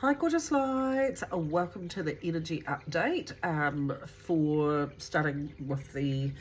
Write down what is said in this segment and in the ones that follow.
Hi gorgeous lights, welcome to the energy update for starting with the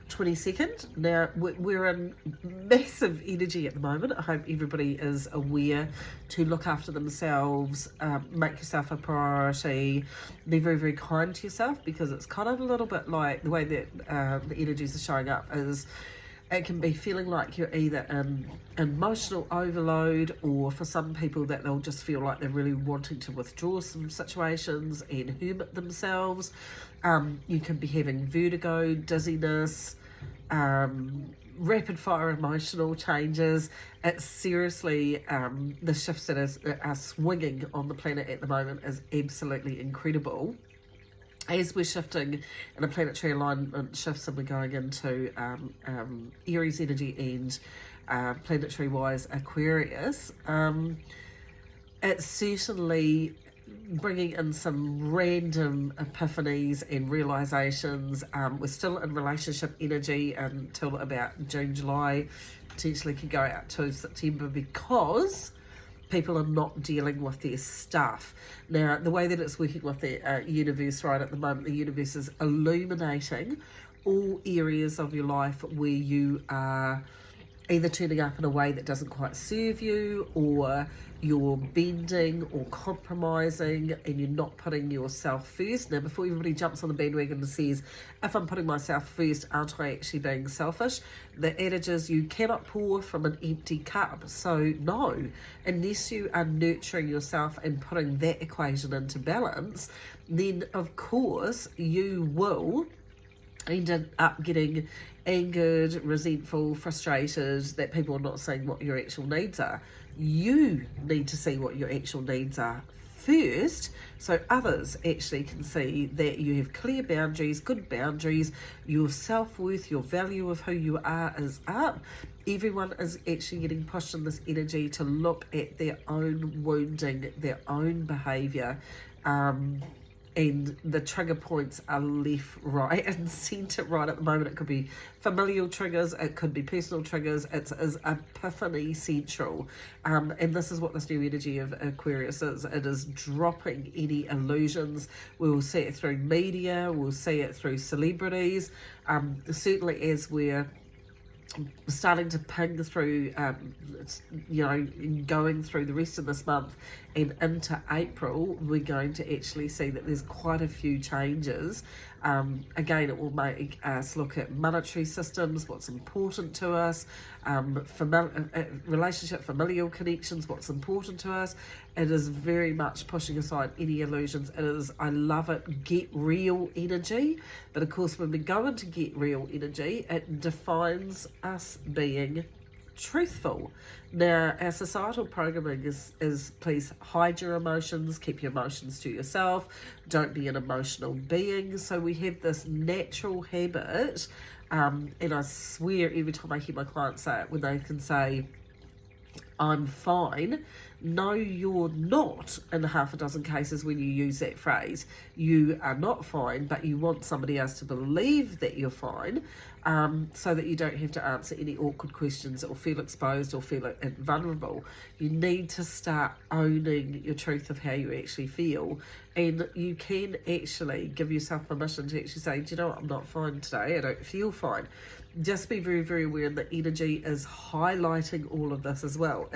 22nd. Now we're in massive energy at the moment. I hope everybody is aware to look after themselves, make yourself a priority, be very, very kind to yourself, because it's kind of a little bit like the way that the energies are showing up is it can be feeling like you're either in emotional overload, or for some people that they'll just feel like they're really wanting to withdraw some situations and hermit themselves. You can be having vertigo, dizziness, rapid fire emotional changes. It's seriously, the shifts that are swinging on the planet at the moment is absolutely incredible. As we're shifting in a planetary alignment shifts, and we're going into Aries energy and planetary wise Aquarius, it's certainly bringing in some random epiphanies and realizations. We're still in relationship energy until about June, July, potentially could go out to September, because people are not dealing with their stuff. Now, the way that it's working with the universe right at the moment, the universe is illuminating all areas of your life where you are either turning up in a way that doesn't quite serve you, or you're bending or compromising and you're not putting yourself first. Now, before everybody jumps on the bandwagon and says, if I'm putting myself first, aren't I actually being selfish? The adage is you cannot pour from an empty cup. So no, unless you are nurturing yourself and putting that equation into balance, then of course you will ended up getting angered, resentful, frustrated that people are not saying what your actual needs are. You need to see what your actual needs are first, so others actually can see that you have clear boundaries, good boundaries, your self-worth, your value of who you are is up. Everyone is actually getting pushed in this energy to look at their own wounding, their own behaviour, and the trigger points are left, right and centre right at the moment. It could be familial triggers, it could be personal triggers. It is epiphany central, and this is what this new energy of Aquarius is. It is dropping any illusions. We will see it through media, we'll see it through celebrities, certainly as we're starting to ping through, going through the rest of this month and into April, we're going to actually see that there's quite a few changes. Again, it will make us look at monetary systems, what's important to us, relationship, familial connections, what's important to us. It is very much pushing aside any illusions. It is, I love it, get real energy. But of course, when we go into get real energy, it defines us being truthful. Now, our societal programming is please hide your emotions, keep your emotions to yourself, don't be an emotional being. So we have this natural habit, and I swear every time I hear my clients say it, when they can say, I'm fine. No, you're not. In half a dozen cases when you use that phrase, you are not fine, but you want somebody else to believe that you're fine, so that you don't have to answer any awkward questions or feel exposed or feel vulnerable. You need to start owning your truth of how you actually feel, and you can actually give yourself permission to actually say, do you know what, I'm not fine today, I don't feel fine. Just be very, very aware that energy is highlighting all of this as well.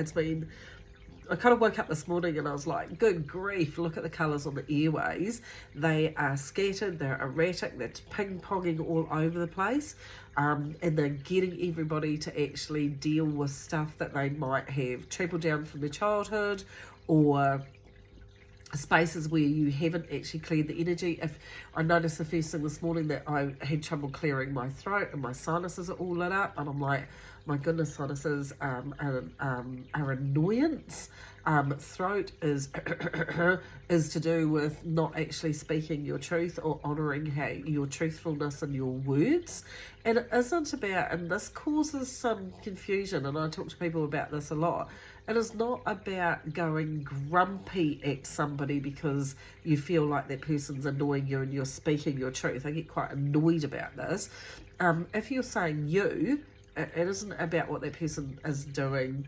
I kind of woke up this morning and I was like, good grief, look at the colours on the airways. They are scattered, they're erratic, they're ping-ponging all over the place, and they're getting everybody to actually deal with stuff that they might have trickled down from their childhood, or spaces where you haven't actually cleared the energy. If I noticed the first thing this morning that I had trouble clearing my throat and my sinuses are all lit up, and I'm like, my goodness, sinuses are annoyance. Throat is is to do with not actually speaking your truth or honouring your truthfulness and your words. And it isn't about, and this causes some confusion, and I talk to people about this a lot, it is not about going grumpy at somebody because you feel like that person's annoying you and you're speaking your truth. I get quite annoyed about this. If you're saying you, it isn't about what that person is doing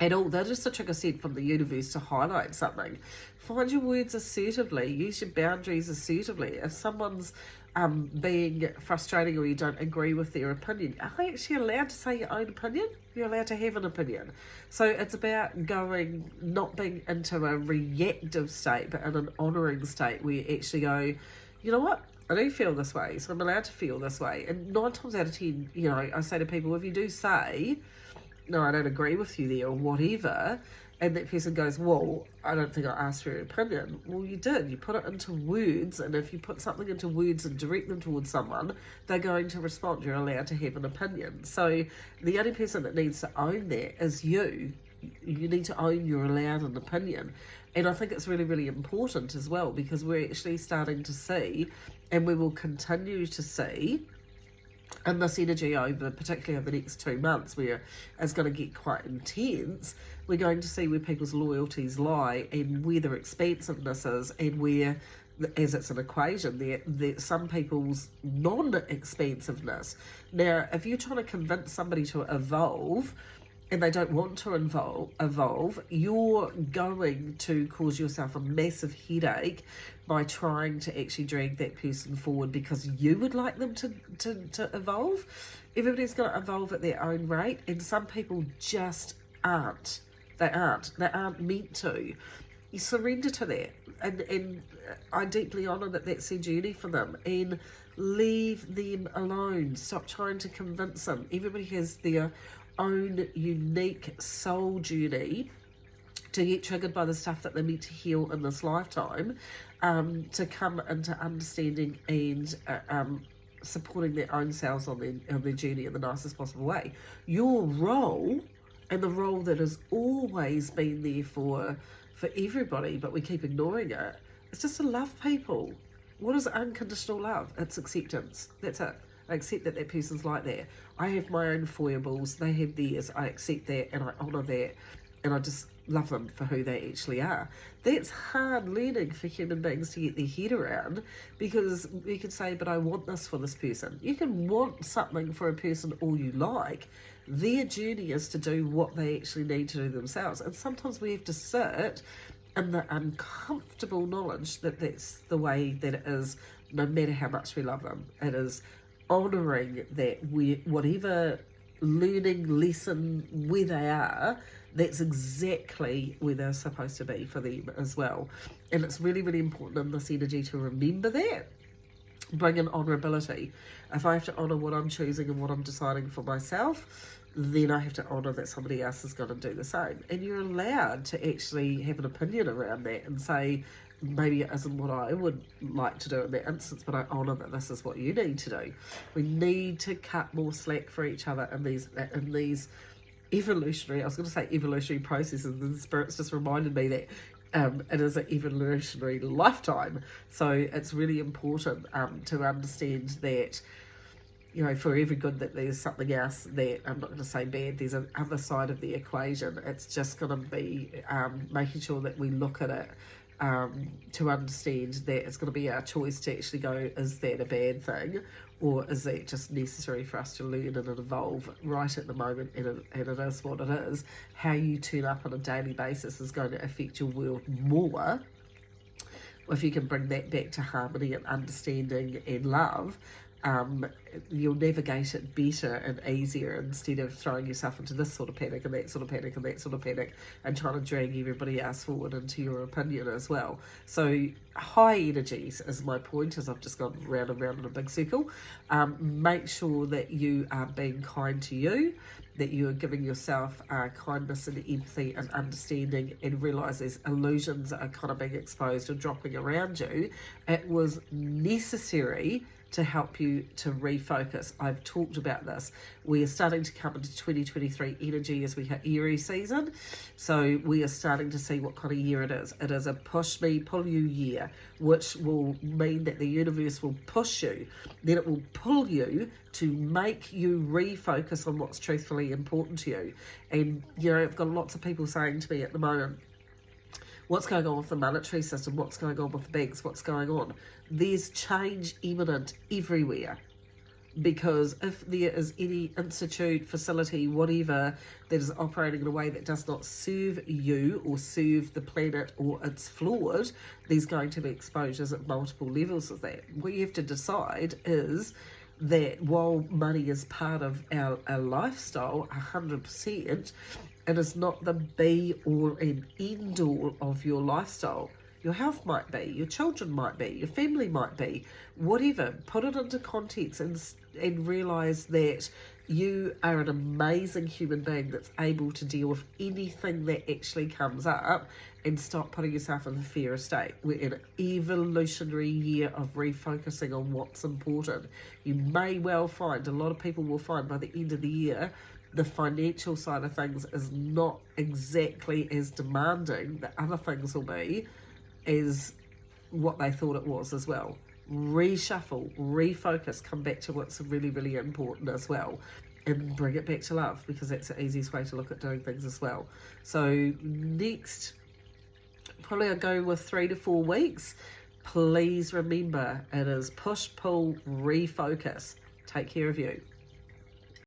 at all. They're just a trigger set from the universe to highlight something. Find your words assertively. Use your boundaries assertively. If someone's being frustrating or you don't agree with their opinion, are you actually allowed to say your own opinion? You're allowed to have an opinion. So it's about going, not being into a reactive state, but in an honouring state where you actually go, you know what? I do feel this way, so I'm allowed to feel this way. And 9 times out of 10, you know, I say to people, if you do say, no, I don't agree with you there, or whatever, and that person goes, well, I don't think I asked for your opinion. Well, you did. You put it into words, and if you put something into words and direct them towards someone, they're going to respond. You're allowed to have an opinion. So the only person that needs to own that is you. You need to own you're allowed an opinion. And I think it's really, really important as well, because we're actually starting to see, and we will continue to see, and this energy over, particularly over the next 2 months, where it's going to get quite intense, we're going to see where people's loyalties lie and where their expansiveness is, and where, as it's an equation, there some people's non-expansiveness. Now, if you're trying to convince somebody to evolve, and they don't want to evolve, you're going to cause yourself a massive headache by trying to actually drag that person forward because you would like them to evolve. Everybody's going to evolve at their own rate, and some people just aren't. They aren't meant to. You surrender to that, and I deeply honour that that's their journey for them, and leave them alone. Stop trying to convince them. Everybody has their own unique soul journey to get triggered by the stuff that they need to heal in this lifetime, to come into understanding and supporting their own selves on their journey in the nicest possible way. Your role, and the role that has always been there for everybody, but we keep ignoring it, it's just to love people. What is unconditional love? It's acceptance. That's it. I accept that that person's like that. I have my own foibles, they have theirs. I accept that and I honour that, and I just love them for who they actually are. That's hard learning for human beings to get their head around, because you can say, but I want this for this person. You can want something for a person all you like. Their journey is to do what they actually need to do themselves. And sometimes we have to sit in the uncomfortable knowledge that that's the way that it is, no matter how much we love them. It is honouring that whatever learning lesson where they are, that's exactly where they're supposed to be for them as well. And it's really, really important in this energy to remember that. Bring in honourability. If I have to honour what I'm choosing and what I'm deciding for myself, then I have to honour that somebody else is going to do the same. And you're allowed to actually have an opinion around that and say, maybe it isn't what I would like to do in that instance, but I honour that this is what you need to do. We need to cut more slack for each other in these evolutionary, I was going to say evolutionary processes, and the Spirit's just reminded me that it is an evolutionary lifetime. So it's really important to understand that, you know, for every good that there's something else that, I'm not going to say bad, there's an other side of the equation. It's just going to be making sure that we look at it to understand that it's going to be our choice to actually go, is that a bad thing, or is that just necessary for us to learn and evolve right at the moment, and it is what it is. How you turn up on a daily basis is going to affect your world more. If you can bring that back to harmony and understanding and love, you'll navigate it better and easier, instead of throwing yourself into this sort of panic and that sort of panic and that sort of panic, and trying to drag everybody else forward into your opinion as well. So high energies is my point, as I've just gone round and round in a big circle. Make sure that you are being kind to you, that you are giving yourself kindness and empathy and understanding, and realise there's illusions that are kind of being exposed or dropping around you. It was necessary to help you to refocus. I've talked about this. We are starting to come into 2023 energy as we hit Aries season. So we are starting to see what kind of year it is. It is a push me, pull you year, which will mean that the universe will push you. Then it will pull you to make you refocus on what's truthfully important to you. And, you know, I've got lots of people saying to me at the moment, what's going on with the monetary system? What's going on with the banks? What's going on? There's change imminent everywhere. because if there is any institute, facility, whatever, that is operating in a way that does not serve you or serve the planet, or it's flawed, there's going to be exposures at multiple levels of that. What you have to decide is that while money is part of our lifestyle 100%, it is not the be all and end all of your lifestyle. Your health might be, your children might be, your family might be, whatever. Put it into context and realise that you are an amazing human being that's able to deal with anything that actually comes up, and stop putting yourself in the fear state. We're in an evolutionary year of refocusing on what's important. You may well find, a lot of people will find by the end of the year, the financial side of things is not exactly as demanding. The other things will be is what they thought it was as well. Reshuffle, refocus, come back to what's really, really important as well, and bring it back to love, because that's the easiest way to look at doing things as well. So next, probably I'll go with 3 to 4 weeks. Please remember, it is push, pull, refocus. Take care of you.